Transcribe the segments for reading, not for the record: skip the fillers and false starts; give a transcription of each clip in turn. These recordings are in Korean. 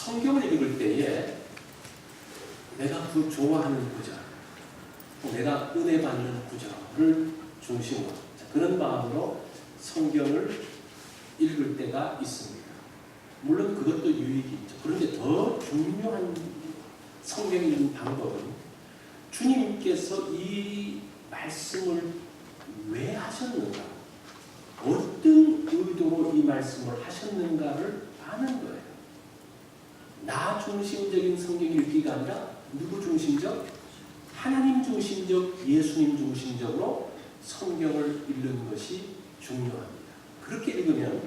성경을 읽을 때에 내가 그 좋아하는 구절, 내가 은혜 받는 구절을 중심으로 그런 마음으로 성경을 읽을 때가 있습니다. 물론 그것도 유익이 있죠. 그런데 더 중요한 성경 읽는 방법은 주님께서 이 말씀을 왜 하셨는가, 어떤 의도로 이 말씀을 하셨는가를 아는 거예요. 나 중심적인 성경 읽기가 아니라 누구 중심적? 하나님 중심적, 예수님 중심적으로 성경을 읽는 것이 중요합니다. 그렇게 읽으면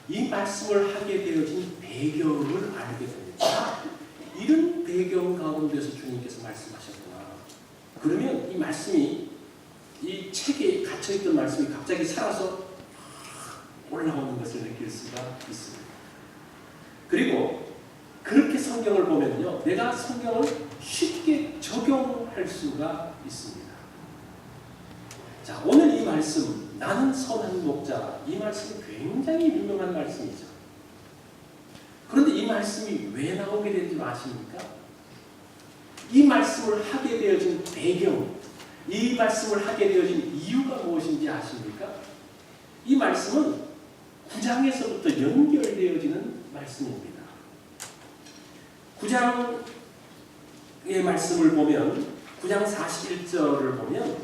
이 말씀을 하게 되어진 배경을 알게 됩니다. 이런 배경 가운데서 주님께서 말씀하셨구나. 그러면 이 말씀이, 이 책에 갇혀있던 말씀이 갑자기 살아서 올라오는 것을 느낄 수가 있습니다. 그리고 그렇게 성경을 보면요, 내가 성경을 쉽게 적용할 수가 있습니다. 자, 오늘 이 말씀, 나는 선한 목자, 이 말씀이 굉장히 유명한 말씀이죠. 그런데 이 말씀이 왜 나오게 된지 아십니까? 이 말씀을 하게 되어진 배경, 이 말씀을 하게 되어진 이유가 무엇인지 아십니까? 이 말씀은 9장에서부터 연결되어지는 말씀입니다. 9장의 말씀을 보면, 9장 41절을 보면,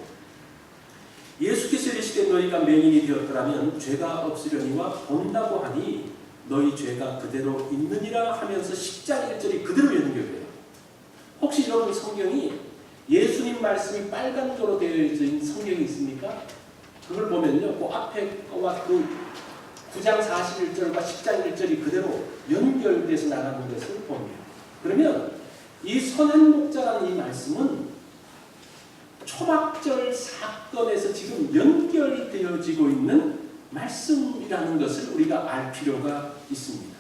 예수께서 이르시되 너희가 맹인이 되었더라면 죄가 없으려니와 본다고 하니 너희 죄가 그대로 있느니라 하면서 10장 1절이 그대로 연결돼요. 혹시 여러분 성경이 예수님 말씀이 빨간도로 되어 있는 성경이 있습니까? 그걸 보면요, 그 앞에 거와 그 9장 41절과 10장 1절이 그대로 연결돼서 나가는 것을 봅니다. 그러면 이 선한 목자라는 이 말씀은 초막절 사건에서 지금 연결되어지고 있는 말씀이라는 것을 우리가 알 필요가 있습니다.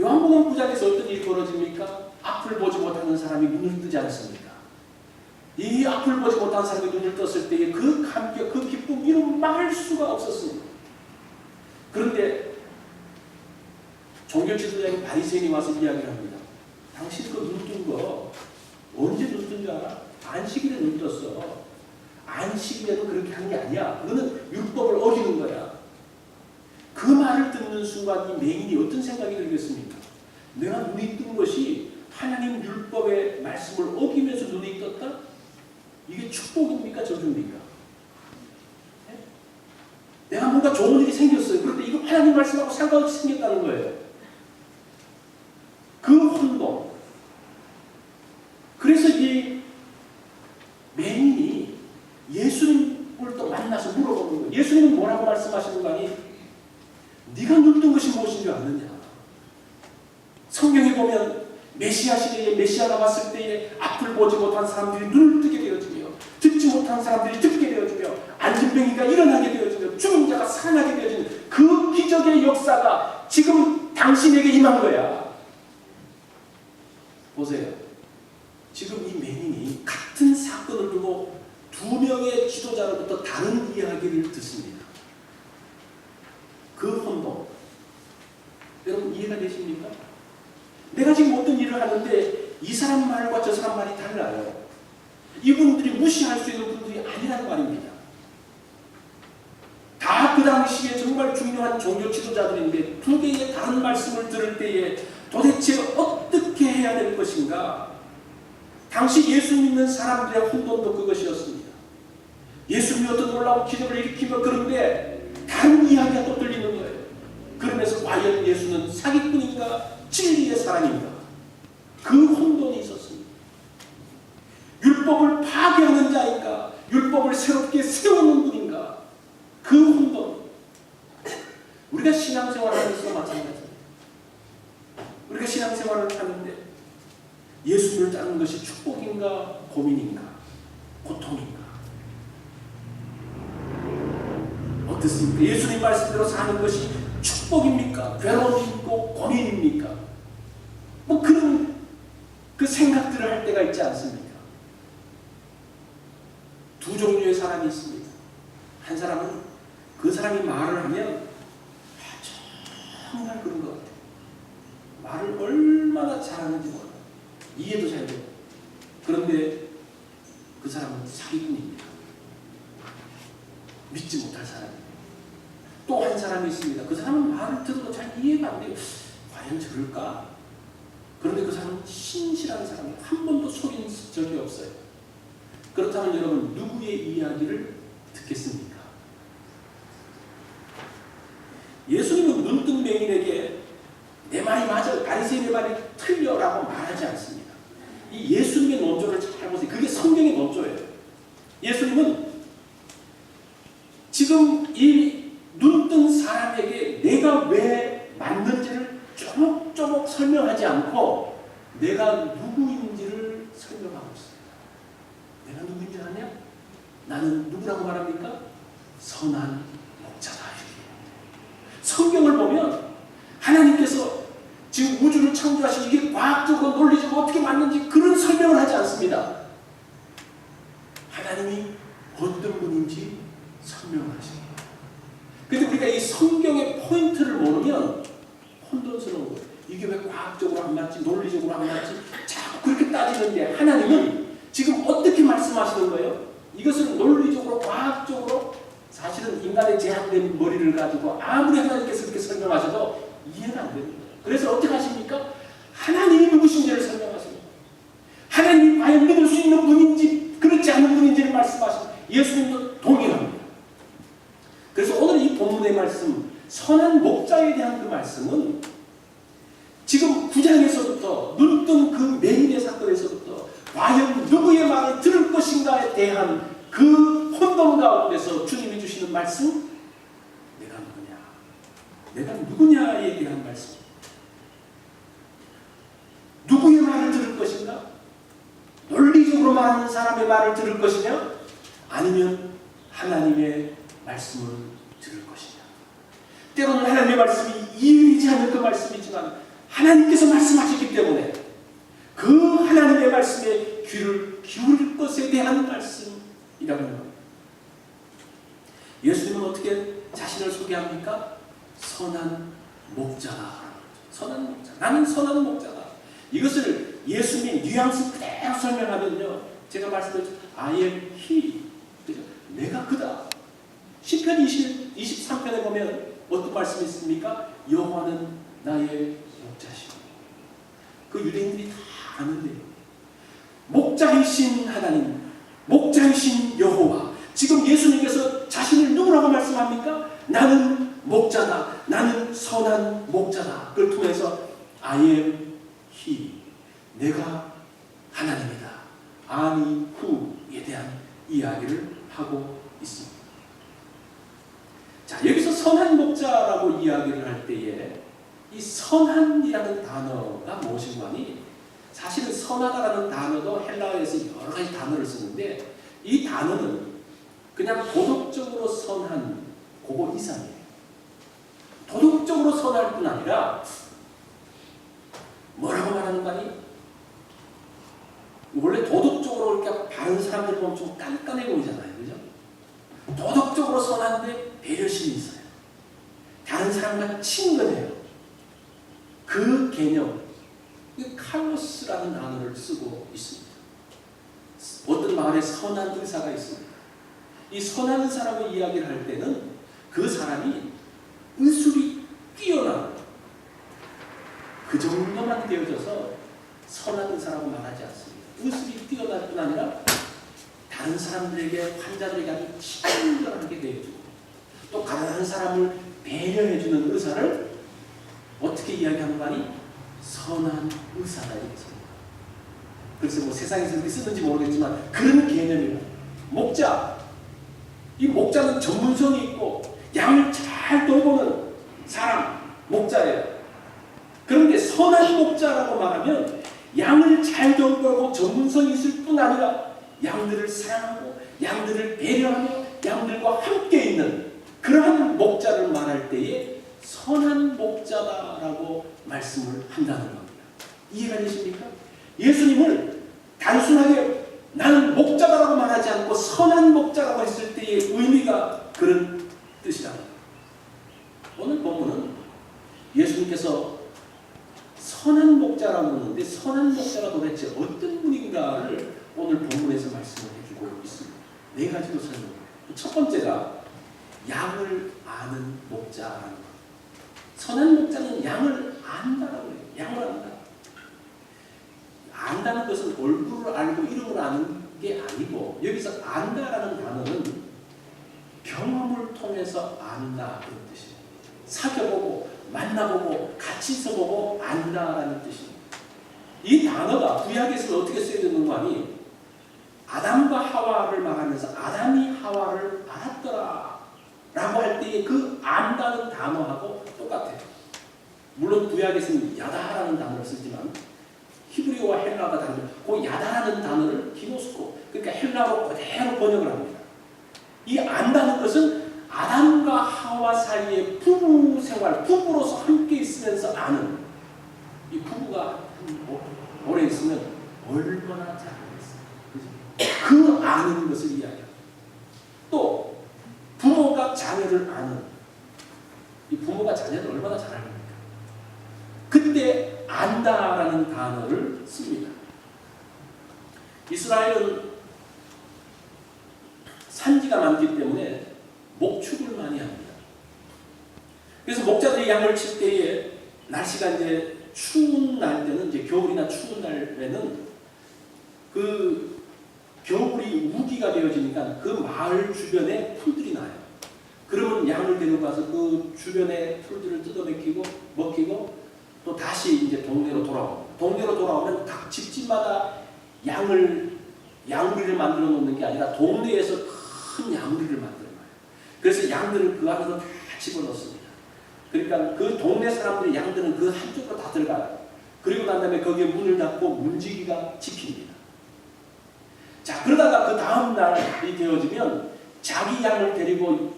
요한복음 9장에서 어떤 일이 벌어집니까? 앞을 보지 못하는 사람이 눈을 뜨지 않습니까? 이 앞을 보지 못하는 사람이 눈을 떴을 때의 그 감격, 그 기쁨, 이런 말할 수가 없었습니다. 그런데 종교 지도자인 바리새인이 와서 이야기를 합니다. 당신 그 눈 뜬 거 언제 눈 뜬 줄 알아? 안식일에 눈 떴어. 안식일에는 그렇게 하는 게 아니야. 그거는 율법을 어기는 거야. 그 말을 듣는 순간 이 맹인이 어떤 생각이 들겠습니까? 내가 눈이 뜬 것이 하나님 율법의 말씀을 어기면서 눈이 떴다? 이게 축복입니까? 저주입니까? 네? 내가 뭔가 좋은 일이 생겼어요. 그런데 이거 하나님 말씀하고 상관없이 생겼다는 거예요. 그 혼동. 그래서 이 맹인이 예수님을 또 만나서 물어보는 거예요. 예수님은 뭐라고 말씀하시는 거 아니? 네가 눈 뜬 것이 무엇인 줄 아느냐? 성경에 보면 메시아 시대에 메시아가 왔을 때에 앞을 보지 못한 사람들이 눈을 뜨게 되어지며 듣지 못한 사람들이 듣게 되어지며 안진뱅이가 일어나게 되어지며 죽은 자가 살아나게 되어지는 그 기적의 역사가 지금 당신에게 임한 거야. 보세요. 지금 이 맹인이 같은 사건을 두고 두 명의 지도자로부터 다른 이야기를 듣습니다. 그 혼동. 여러분 이해가 되십니까? 내가 지금 어떤 일을 하는데 이 사람 말과 저 사람 말이 달라요. 이분들이 무시할 수 있는 분들이 아니라는 말입니다. 다 그 당시에 정말 중요한 종교 지도자들인데 두 개의 다른 말씀을 들을 때에 도대체 어떻게 해야 될 것인가? 당시 예수 믿는 사람들의 혼돈도 그것이었습니다. 예수님이 어떤 놀라운 기적을 일으키며 그런데 다른 이야기가 또 들리는 거예요. 그러면서 과연 예수는 사기꾼인가 진리의 사람인가? 그 혼돈이 있었습니다. 율법을 파괴하는 자인가? 율법을 새롭게 세우는 분인가? 그 혼돈. 우리가 신앙생활을 하면서 마찬가지입니다. 우리가 신앙생활을 하는데 예수님을 따르는 것이 축복인가 고민인가 고통인가 어떻습니까? 예수님 말씀대로 사는 것이 축복입니까? 괴로움이고 고민입니까? 뭐 그런 그 생각들을 할 때가 있지 않습니까? 두 종류의 사람이 있습니다. 한 사람은 그 사람이 말을 하면 정말 그런 것 같아요. 말을 얼마나 잘하는지 몰라. 이해도 잘 되고. 그런데 그 사람은 사기꾼입니다. 믿지 못할 사람입니다. 또 한 사람이 있습니다. 그 사람은 말을 들어도 잘 이해가 안 돼요. 과연 저럴까? 그런데 그 사람은 신실한 사람이에요. 한 번도 속인 적이 없어요. 그렇다면 여러분 누구의 이야기를 듣겠습니까? 예수님은 눈뜬 맹인에게 내 말이 맞아, 바리새인의 말이 틀려라고 말하지 않습니다. 이 예수님의 논조를 잘 보세요. 그게 성경의 논조예요. 예수님은 지금 이 눈뜬 사람에게 내가 왜 맞는지를 쪼목쪼목 설명하지 않고 내가 누구인지를 설명하고 있습니다. 내가 누구인지 아냐? 나는 누구라고 말합니까? 선한 목자다. 성경을 보면 하나님께서 지금 우주를 창조하시고 이게 과학적으로 논리적으로 어떻게 맞는지 그런 설명을 하지 않습니다. 하나님이 어떤 분인지 설명을 하십니다. 그런데 우리가 이 성경의 포인트를 모르면 혼돈스러운 거예요. 이게 왜 과학적으로 안 맞지? 논리적으로 안 맞지? 자꾸 그렇게 따지는데 하나님은 지금 어떻게 말씀하시는 거예요? 이것을 논리적으로 과학적으로 사실은 인간의 제한된 머리를 가지고 아무리 하나님께서 그렇게 설명하셔도 이해가 안 됩니다. 그래서 어떻게 하십니까? 하나님이 누구신지를 설명하십니다. 하나님이 과연 믿을 수 있는 분인지 그렇지 않은 분인지를 말씀하십니다. 예수님도 동일합니다. 그래서 오늘 이 본문의 말씀 선한 목자에 대한 그 말씀은 지금 9장에서부터 눈뜬 그 맹인의 사건에서부터 과연 누구의 말을 들을 것인가에 대한 그 혼돈 가운데서 주님이 주시는 말씀, 내가 누구냐? 내가 누구냐에 대한 말씀. 누구의 말을 들을 것인가? 논리적으로 말하는 사람의 말을 들을 것이냐? 아니면 하나님의 말씀을 들을 것이냐? 때로는 하나님의 말씀이 이해되지 않는 그 말씀이지만 하나님께서 말씀하셨기 때문에 그 하나님의 말씀에 귀를 기울일 것에 대한 말씀이라는 겁니다. 예수님은 어떻게 자신을 소개합니까? 선한 목자다. 선한 목자. 나는 선한 목자다. 이것을 예수님이 뉘앙스 그대로 설명하면요. 제가 말씀드렸죠. I am he. 그죠? 내가 그다. 시편 23편에 보면 어떤 말씀이 있습니까? 여호와는 나의 목자시오. 그 유대인들이 다 아는데요. 목자이신 하나님, 목자이신 여호와. 지금 예수님께서 자신을 누구라고 말씀합니까? 나는 목자다. 나는 선한 목자다. 그걸 통해서 I am he. 내가 하나님이다. 아니 후에 대한 이야기를 하고 있습니다. 자, 여기서 선한 목자라고 이야기를 할 때에 이 선한이라는 단어가 무엇인가니 사실은 선하다라는 단어도 헬라어에서 여러 가지 단어를 쓰는데 이 단어는 그냥 도덕적으로 선한 그거 이상이에요. 도덕적으로 선할 뿐 아니라 뭐라고 말하는 거니? 원래 도덕적으로 이렇게 바른 사람들 보면 좀 깐깐해 보이잖아요. 그죠? 도덕적으로 선한데 배려심이 있어요. 다른 사람과 친근해요. 그 개념, 칼로스라는 단어를 쓰고 있습니다. 어떤 마을에 선한 의사가 있습니다. 이 선한 의사라고 이야기를 할 때는 그 사람이 의술이 뛰어난 그 정도만 되어져서 선한 의사라고 말하지 않습니다. 의술이 뛰어날 뿐 아니라 다른 사람들에게 환자들에게 아주 친절하게 대해주고 또 가난한 사람을 배려해주는 의사를 어떻게 이야기하는 거 아니? 선한 의사다 이렇게 씁니다. 그래서 뭐 세상에서 이렇게 쓰는지 모르겠지만 그런 개념이에요. 목자. 이 목자는 전문성이 있고 양을 잘 돌보는 사람, 목자예요. 그런데 선한 목자라고 말하면 양을 잘 돌보고 전문성이 있을 뿐 아니라 양들을 사랑하고 양들을 배려하며 양들과 함께 있는 그러한 목자를 말할 때에 선한 목자다라고 말씀을 한다는 겁니다. 이해가 되십니까? 예수님을 단순하게 나는 목자다라고 말하지 않고 선한 목자라고 했을 때의 의미가 그런 뜻이랍니다. 오늘 본문은 예수님께서 선한 목자라고 하는데 선한 목자가 도대체 어떤 분인가를 오늘 본문에서 말씀을 해주고 있습니다. 네 가지로 설명해요. 첫 번째가 양을 아는 목자라는 것. 선한 목자는 양을 안다라고 해요. 양을 안다. 안다는 것은 얼굴을 알고 이름을 아는 게 아니고 여기서 안다라는 단어는 경험을 통해서 안다 그런 뜻이에요. 사귀어보고 만나보고 같이 있어보고 안다라는 뜻입니다. 이 단어가 구약에서 어떻게 쓰여졌는 거 아니? 아담과 하와를 말하면서 아담이 하와를 알았더라 라고 할 때의 그 안다는 단어하고 똑같아요. 물론 구약에서는 야다라는 단어를 쓰지만 히브리어와 헬라어가 다르죠. 그 야다라는 단어를 기노스코, 그러니까 헬라어로 그대로 번역을 합니다. 이 안다는 것은 아담과 하와 사이의 부부 생활, 부부로서 함께 있으면서 아는, 이 부부가 오래 있으면 얼마나 잘하겠어요. 그 아는 것을 이야기합니다. 또 부모가 자녀를 아는, 이 부모가 자녀를 얼마나 잘 알습니까? 그때 안다라는 단어를 씁니다. 이스라엘은 산지가 많기 때문에 목축을 많이 합니다. 그래서 목자들이 양을 칠 때에 날씨가 이제 추운 날 때는, 이제 겨울이나 추운 날에는 그 겨울이 우기가 되어지니까 그 마을 주변에 풀들이 나요. 그러면 양을 데리고 가서 그 주변에 풀들을 뜯어먹히고 먹히고 또 다시 이제 동네로 돌아옵니다. 동네로 돌아오면 각 집집마다 양우리를 만들어 놓는 게 아니라 동네에서 큰 양우리를 만들어요. 그래서 양들을 그 안으로 다 집어넣습니다. 그러니까 그 동네 사람들이 양들은 그 한쪽으로 다 들어가요. 그리고 난 다음에 거기에 문을 닫고 문지기가 지킵니다. 자, 그러다가 그 다음 날이 되어지면 자기 양을 데리고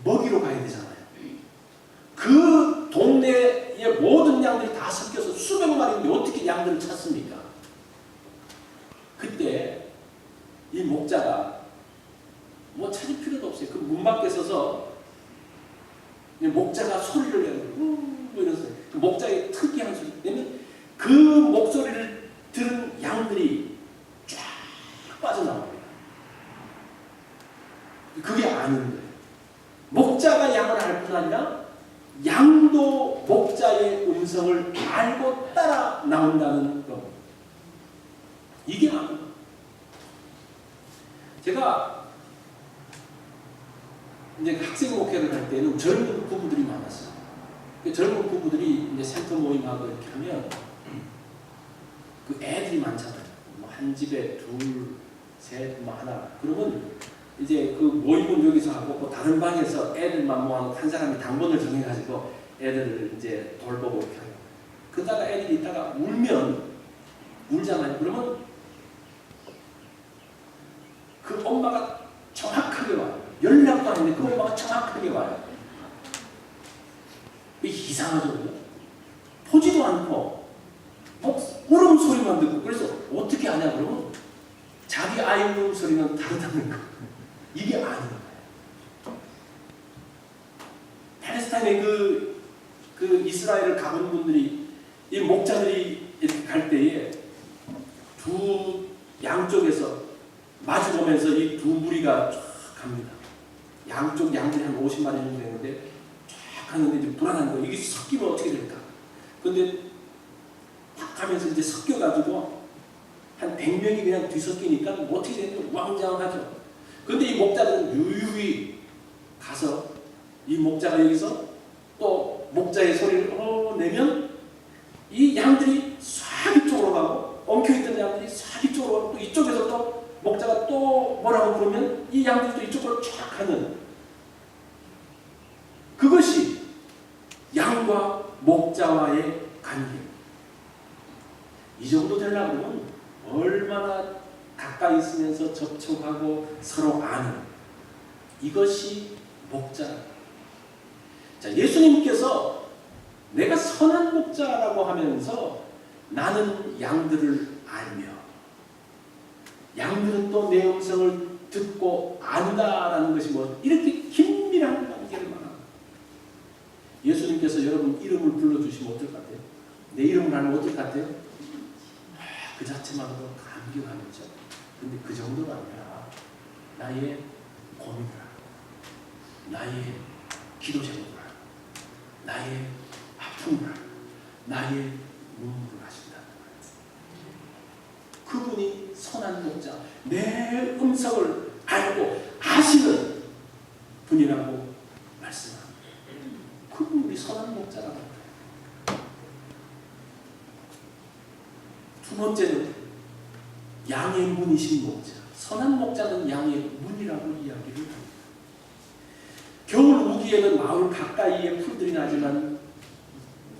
먹이로 가야 되잖아요. 그 동네의 모든 양들이 다 섞여서 수백 마리인데 어떻게 양들을 찾습니까? 그때 이 목자가 뭐 찾을 필요도 없어요. 그 문 밖에 서서 목자가 소리를 내는 뭐 이러면서 그 목자의 특이한 소리 내면 그 목소리를 들은 양들이 쫙 빠져나옵니다. 그게 아는 거예요. 목자가 양을 알 뿐 아니라 양도 목자의 음성을 알고 따라 나온다는 것. 이게 아는 거예요. 제가 이제 학생 목회를 할 때는 젊은 부부들이 많았어요. 그 젊은 부부들이 이제 센터 모임하고 이렇게 하면 그 애들이 많잖아요. 뭐 한 집에 둘, 셋, 뭐 하나. 그러면 이제 그 모임은 여기서 하고 그 다른 방에서 애들만 모아놓고 한 사람이 당번을 정해가지고 애들을 이제 돌보고 이렇게 하고. 그러다가 애들이 있다가 울잖아요. 그러면 그 엄마가 정확하게 와요. 연락도 안 했는데 그 엄마가 정확하게 와요. 이상하죠? 보지도 않고 울음소리만 듣고. 그래서 어떻게 아냐 그러면 자기 아이 울음소리는 다르다는 거. 이게 아는 거예요. 팔레스타인의 그 이스라엘을 가본 분들이, 이 목자들이 이렇게 갈 때에 두 양쪽에서 마주보면서 이 두 무리가 쫙 갑니다. 양쪽 양들이 한 50마리 정도 되는데 쫙 가는데 이제 불안한 거예요. 이게 섞이면 어떻게 될까? 근데 딱 가면서 이제 섞여가지고 한 100명이 그냥 뒤섞이니까 뭐 어떻게 되는지 우왕좌왕하죠. 근데 이 목자들은 유유히 가서 이 목자가 여기서 또 목자의 소리를 내면 이 양들이 싹 이쪽으로 가고, 엉켜있던 양들이 싹 이쪽으로 가고, 또 이쪽에서 또 목자가 또 뭐라고 부르면 이 양들도 이쪽으로 쫙 가는, 그것이 양과 목자와의 관계. 이 정도 되려면 얼마나 가까이 있으면서 접촉하고 서로 아는, 이것이 목자. 자, 예수님께서 내가 선한 목자라고 하면서 나는 양들을 알며 양들은 또 내 음성을 듣고 안다라는 것이 뭐 이렇게 긴밀한 관계를 말합니다. 예수님께서 여러분 이름을 불러주시면 어떨 것 같아요? 내 이름을 알면 어떨 것 같아요? 그 자체만으로 감격하겠죠. 근데 그 정도가 아니라 나의 고민을 알고, 나의 기도 제목을 알고, 나의 아픔을 알고, 나의 눈물을 하신다는 거예요. 그분이 선한 목자, 내 음성을 알고 아시는 분이라고 말씀합니다. 그분이 우리 선한 목자라는 거예요. 두 번째는 양의 문이신 목자. 선한 목자는 양의 문이라고 이야기를 합니다. 겨울 우기에는 마을 가까이에 풀들이 나지만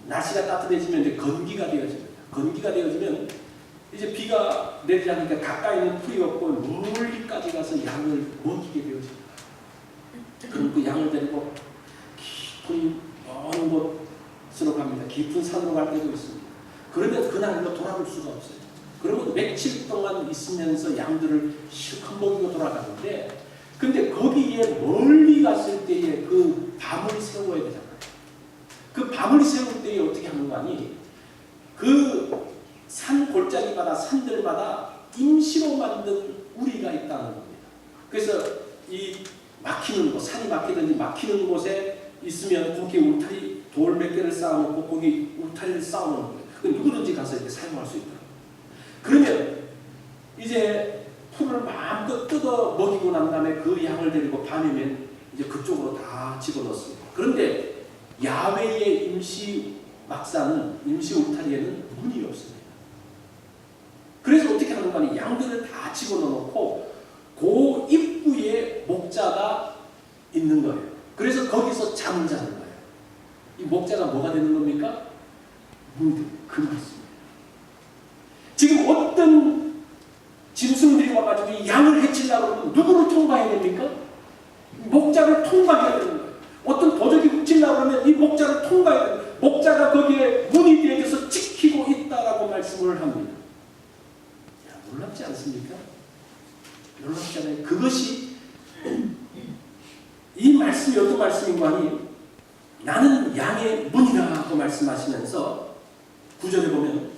날씨가 따뜻해지면 이제 건기가 되어집니다. 건기가 되어지면 이제 비가 내리지 않으니까 가까이는 풀이 없고 멀리까지 가서 양을 먹이게 되어집니다. 그럼 그 양을 데리고 깊은 먼 곳으로 갑니다. 깊은 산으로 갈 때도 있습니다. 그러면 그날로 돌아올 수가 없어요. 그러면 며칠 동안 있으면서 양들을 실컷 먹이고 돌아가는데, 근데 거기에 멀리 갔을 때에 그 밤을 세워야 되잖아요. 그 밤을 세울 때에 어떻게 하는 거 아니? 그 산 골짜기마다 산들마다 임시로 만든 우리가 있다는 겁니다. 그래서 이 막히는 곳, 산이 막히든지 막히는 곳에 있으면 거기에 울타리 돌 몇 개를 쌓아놓고 거기 울타리를 쌓아놓는 거예요. 누구든지 가서 이렇게 사용할 수 있도록. 그러면 이제 풀을 마음껏 뜯어 먹이고 난 다음에 그 양을 데리고 밤이면 이제 그쪽으로 다 집어넣습니다. 그런데 야외의 임시 막사는, 임시 울타리에는 문이 없습니다. 그래서 어떻게 하는 거 아니? 양들을 다 집어넣고 그 입구에 목자가 있는 거예요. 그래서 거기서 잠을 자는 거예요. 이 목자가 뭐가 되는 겁니까? 문들, 그 말씀입니다. 지금 어떤 짐승들이 와가지고 이 양을 해치려고 하면 누구를 통과해야 됩니까? 목자를 통과해야 되는 거예요. 어떤 도적이 훔치려고 하면 이 목자를 통과해야 됩니다. 목자가 거기에 문이 되어서 지키고 있다라고 말씀을 합니다. 야, 놀랍지 않습니까? 놀랍지 않아요? 그것이 이 말씀이 어떤 말씀인 거 아니? 나는 양의 문이라고 말씀하시면서 9절에 보면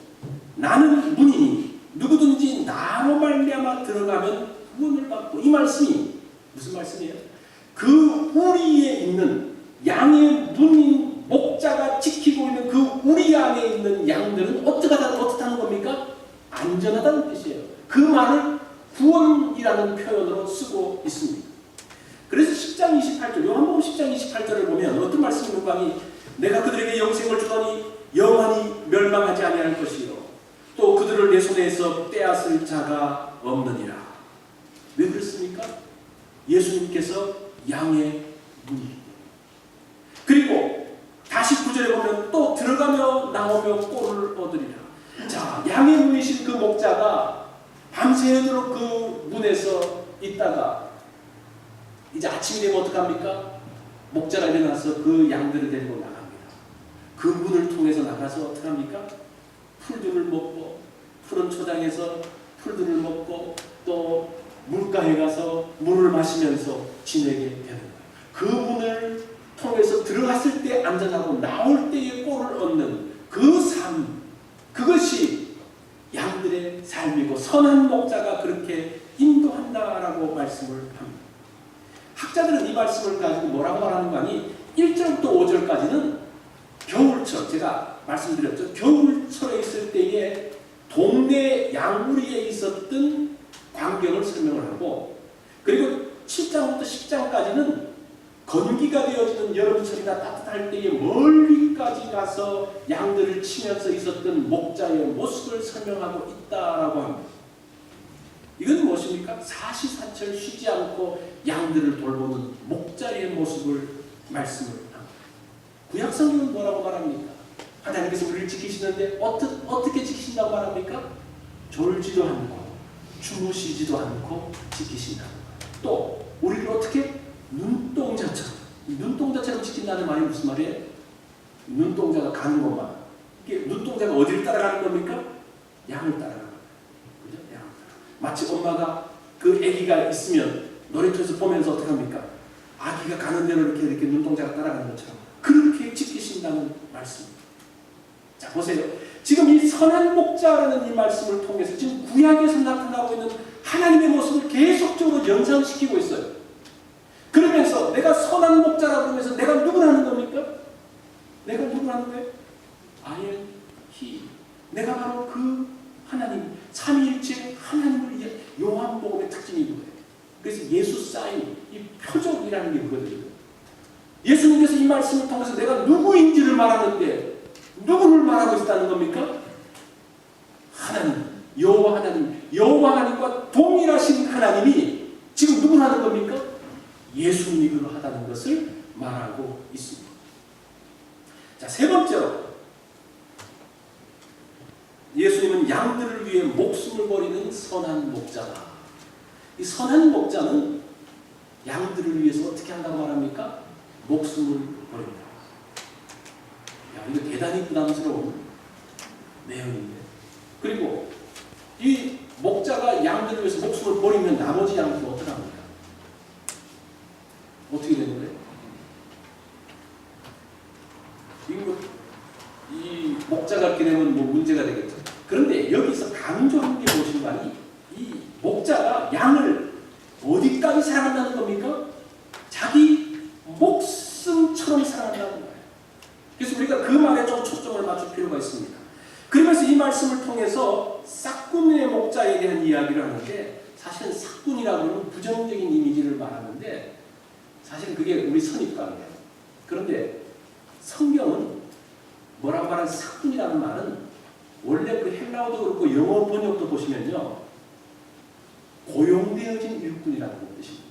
나는 문이니 누구든지 나로 말미암아 들어가면 구원을 받고, 이 말씀이 무슨 말씀이에요? 그 우리에 있는 양의 문인 목자가 지키고 있는 그 우리 안에 있는 양들은 어떻다는 겁니까? 안전하다는 뜻이에요. 그 말을 구원이라는 표현으로 쓰고 있습니다. 그래서 10장 28절, 요한복음 10장 28절을 보면 어떤 말씀이 누가니 내가 그들에게 영생을 주더니 영원히 멸망하지 아니할 것이요 또 그들을 내 손에서 빼앗을 자가 없느니라. 왜 그렇습니까? 예수님께서 양의 문이기 때문에. 그리고 다시 9절에 보면 또 들어가며 나오며 꼴을 얻으리라. 자, 양의 문이신 그 목자가 밤새도록 그 문에서 있다가 이제 아침이 되면 어떡합니까? 목자가 일어나서 그 양들을 데리고 나갑니다. 그 문을 통해서 나가서 어떡합니까? 풀들을 먹고, 푸른 초장에서 풀들을 먹고, 또 물가에 가서 물을 마시면서 지내게 되는 거예요. 그 문을 통해서 들어갔을 때 안전하고 나올 때의 꼴을 얻는 그 삶, 그것이 양들의 삶이고 선한 목자가 그렇게 인도한다라고 말씀을 합니다. 학자들은 이 말씀을 가지고 뭐라고 말하는 거 아니? 1절부터 5절까지는 겨울철, 제가 말씀드렸죠. 겨울철에 있을 때에 동네 양우리에 있었던 광경을 설명을 하고, 그리고 7장부터 10장까지는 건기가 되어지는 여름철이나 따뜻할 때에 멀리까지 가서 양들을 치면서 있었던 목자의 모습을 설명하고 있다라고 합니다. 이건 무엇입니까? 사시사철 쉬지 않고 양들을 돌보는 목자의 모습을 말씀을 합니다. 구약성경은 뭐라고 말합니까? 하나님께서 우리를 지키시는데 어떻게 지키신다고 말합니까? 졸지도 않고 주무시지도 않고 지키신다는 거예요. 또 우리를 어떻게? 눈동자처럼. 눈동자처럼 지킨다는 말이 무슨 말이에요? 눈동자가 가는 것만. 이게 눈동자가 어디를 따라가는 겁니까? 양을 따라가는 거예요. 그죠? 양을 따라가는. 마치 엄마가 그 아기가 있으면 놀이터에서 보면서 어떻게 합니까? 아기가 가는 대로 이렇게 눈동자가 따라가는 것처럼 그렇게 지키신다는 말씀입니다. 자, 보세요. 지금 이 선한 목자라는 이 말씀을 통해서 지금 구약에서 나타나고 있는 하나님의 모습을 계속적으로 연상시키고 있어요. 그러면서 내가 선한 목자라고 하면서 내가 누구라는 겁니까? 내가 누구라는 거예요? I am He. 내가 바로 그 하나님, 삼위일체 하나님을 요한복음의 특징이 뭐예요? 그래서 예수 사인, 이 표적이라는 게 그거거든요. 예수님께서 이 말씀을 통해서 내가 누구인지를 말하는데 누구를 말하고 있다는 겁니까? 하나님, 여호와 하나님과 동일하신 하나님이 지금 누구를 하는 겁니까? 예수님이 그러하다는 것을 말하고 있습니다. 자, 세 번째로 예수님은 양들을 위해 목숨을 버리는 선한 목자다. 이 선한 목자는 양들을 위해서 어떻게 한다고 말합니까? 목숨을 버립니다. 야, 이거 대단히 부담스러운 내용인데. 그리고 이 목자가 양들을 위해서 목숨을 버리면 나머지 양들은 어떻게 합니까? 어떻게 되는 거예요? 이 목자가 이렇게 되면 뭐 문제가 되겠죠. 그런데 여기서 강조한 게 무엇인가? 이 목자가 양을 어디까지 사랑한다는 겁니까? 자기 목숨처럼 사랑한다는 거예요. 그래서 우리가 그 말에 좀 초점을 맞출 필요가 있습니다. 그러면서 이 말씀을 통해서 싹군의 목자에 대한 이야기를 하는데, 사실은 싹군이라고 하는 부정적인 이미지를 말하는데 사실은 그게 우리 선입관이에요. 그런데 성경은 뭐라고 말하는 싹군이라는 말은 원래 그 헬라어도 그렇고 영어 번역도 보시면요, 고용되어진 일꾼이라는 뜻입니다.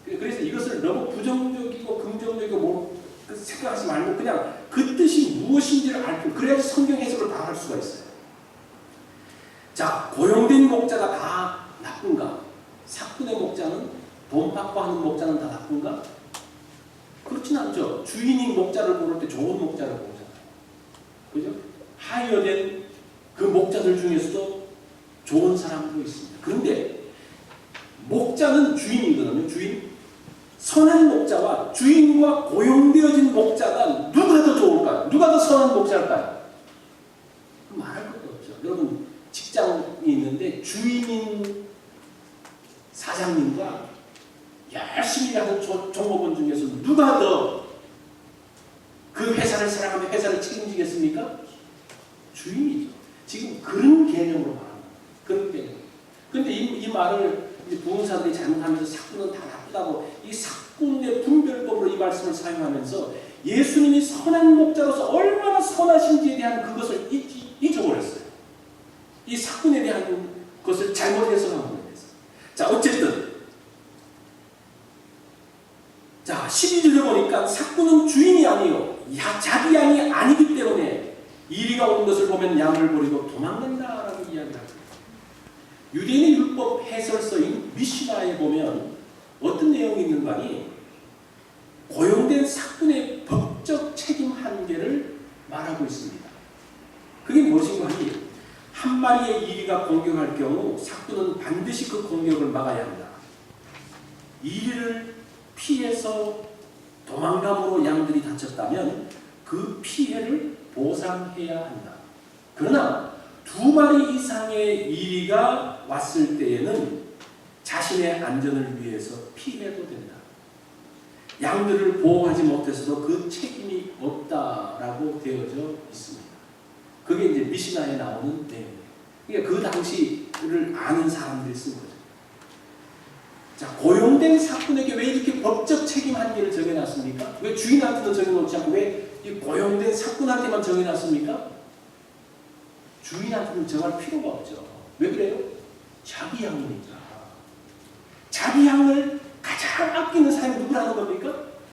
그래서 이것을 너무 부정적이고 긍정적이고 뭐 생각하지 말고 그냥 그 뜻이 무엇인지를 알고, 그래야지 성경 해석을 다 할 수가 있어요. 자, 고용된 목자가 다 나쁜가? 삭군의 목자는, 돈 받고 하는 목자는 다 나쁜가? 그렇진 않죠. 주인이 목자를 고를 때 좋은 목자를 고르잖아요. 그죠? 하이어된 그 목자들 중에서도 좋은 사람도 있습니다. 그런데 목자는 주인이거든요. 주인. 선한 목자와 주인과 고용되어진 목자가 누가 더 좋을까요? 누가 더 선한 목자일까요? 말할 것도 없죠. 여러분, 직장이 있는데 주인인 사장님과 열심히 하는 종업원 중에서 누가 더 그 회사를 사랑하며 회사를 책임지겠습니까? 주인이죠. 지금 그런 개념으로 말합니다. 그런 개념. 그런데 이 말을 부흥사들이 잘못하면서 삭군은 다 나쁘다고 이 삭군의 분별법으로 이 말씀을 사용하면서 예수님이 선한 목자로서 얼마나 선하신지에 대한 그것을 잊어버렸어요. 이 삭군에 대한 것을 잘못 해석한 거예요. 자, 어쨌든 자, 12절에 보니까 삭군은 주인이 아니요 자기 양이 아니기 때문에 이리가 오는 것을 보면 양을 버리고 도망간다라고 이야기합니다. 유대인의 율법 해설서인 미시나에 보면 어떤 내용이 있는가 하니 고용된 삭군의 법적 책임 한계를 말하고 있습니다. 그게 무엇인가 하니 한 마리의 이리가 공격할 경우 삭군은 반드시 그 공격을 막아야 한다. 이리를 피해서 도망감으로 양들이 다쳤다면 그 피해를 보상해야 한다. 그러나 두 마리 이상의 이리가 왔을 때에는 자신의 안전을 위해서 피해도 된다. 양들을 보호하지 못해서도 그 책임이 없다라고 되어져 있습니다. 그게 이제 미시나에 나오는 내용이에요. 그러니까 그 당시를 아는 사람들이 쓴 거죠. 자, 고용된 삭군에게 왜 이렇게 법적 책임 한계를 정해놨습니까? 왜 주인한테는 정해놓지 않고 왜 이 고용된 삭군한테만 정해놨습니까? 주인한테는 정할 필요가 없죠. 왜 그래요? 자기 양이니까. 자기 양을 가장 아끼는 사람이 누구라는 겁니까?